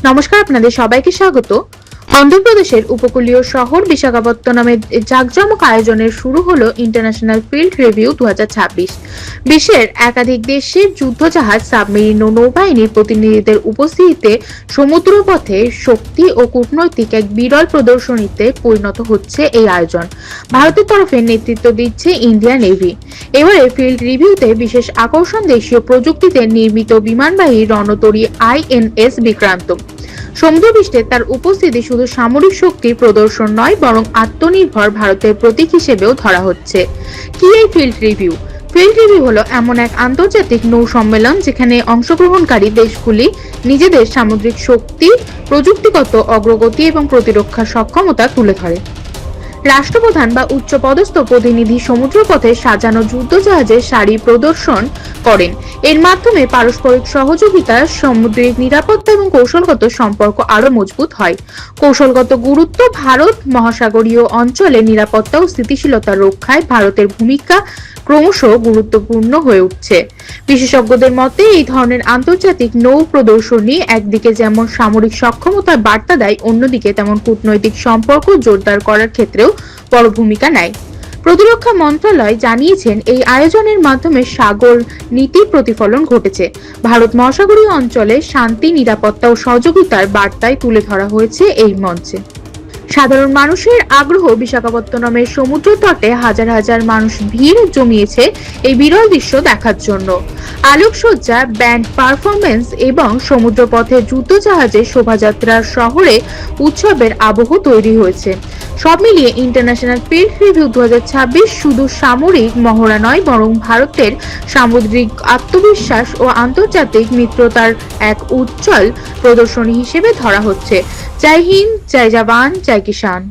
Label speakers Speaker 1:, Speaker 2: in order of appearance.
Speaker 1: নমস্কার, আপনাদের সবাইকে স্বাগত। অন্ধ্রপ্রদেশের উপকূলীয় শহর বিশাখাপত্তনমের জাঁকজমক আয়োজনের শুরু হলো ইন্টারন্যাশনাল ফিল্ড রিভিউ 2026। বিশ্বের একাধিক দেশের যুদ্ধজাহাজ, সাবমেরিন ও নৌবাহিনীর প্রতিনিধিদের উপস্থিতিতে সমুদ্রপথে শক্তি ও কূটনৈতিক এক বিরল প্রদর্শনীতে পরিণত হচ্ছে এই আয়োজন। ভারতের তরফে নেতৃত্ব দিচ্ছে ইন্ডিয়ান নেভি। এবারে ফিল্ড রিভিউতে বিশেষ আকর্ষণ দেশীয় প্রযুক্তিতে নির্মিত বিমানবাহী রণতরী INS বিক্রান্ত। সমুদ্রপৃষ্ঠে তার উপস্থিতি শুধু সামরিক শক্তির প্রদর্শন নয়, বরং আত্মনির্ভর ভারতের প্রতীক হিসেবেও ধরা হচ্ছে। কি এই ফিল্ড রিভিউ? ফিল্ড রিভিউ হলো এমন এক আন্তর্জাতিক নৌ সম্মেলন যেখানে অংশগ্রহণকারী দেশগুলি নিজেদের সামুদ্রিক শক্তি, প্রযুক্তিগত অগ্রগতি এবং প্রতিরক্ষা সক্ষমতা তুলে ধরে। রাষ্ট্রপ্রধান বা উচ্চপদস্থ প্রতিনিধি সমুদ্রপথে সাজানো যুদ্ধজাহাজের সারি প্রদর্শন করেন। এর মাধ্যমে পারস্পরিক সহযোগিতা, সামুদ্রিক নিরাপত্তা এবং কৌশলগত সম্পর্ক আরো মজবুত হয়। কৌশলগত গুরুত্ব: ভারত মহাসাগরীয় অঞ্চলে নিরাপত্তা ও স্থিতিশীলতা রক্ষায় ভারতের ভূমিকা ক্রমশ গুরুত্বপূর্ণ হয়ে উঠছে। বিশেষজ্ঞদের মতে এই ধরনের আন্তর্জাতিক নৌ প্রদর্শনী একদিকে যেমন সামরিক সক্ষমতার বার্তা দেয়, অন্যদিকে তেমন কূটনৈতিক সম্পর্ক জোরদার করার ক্ষেত্রেও বড় ভূমিকা নেয়। প্রতিরক্ষা মন্ত্রণালয় জানিয়েছেন, এই আয়োজনের মাধ্যমে সাগর নীতির প্রতিফলন ঘটেছে। ভারত মহাসাগরীয় অঞ্চলে শান্তি, নিরাপত্তা ও সহযোগিতার বার্তায় তুলে ধরা হয়েছে এই মঞ্চে। সাধারণ মানুষের আগ্রহ: বিশাখাপত্তনমের সমুদ্র তটে হাজার হাজার মানুষ ভিড় জমিয়েছে এই বিরল দৃশ্য দেখার জন্য। আলোকসজ্জা, ব্যান্ড পারফরমেন্স এবং সমুদ্রপথে যুদ্ধজাহাজের শোভাযাত্রা শহরে উৎসবের আবহ তৈরি হয়েছে। সব মিলিয়ে ইন্টারন্যাশনাল ফিল্ড রিভিউ 2026 শুধু সামরিক মহড়া নয়, বরং ভারতের সামুদ্রিক আত্মবিশ্বাস ও আন্তর্জাতিক মিত্রতার এক উজ্জ্বল প্রদর্শনী হিসেবে ধরা হচ্ছে। জয় হিন্দ, জয় জওয়ান, জয় কিষান।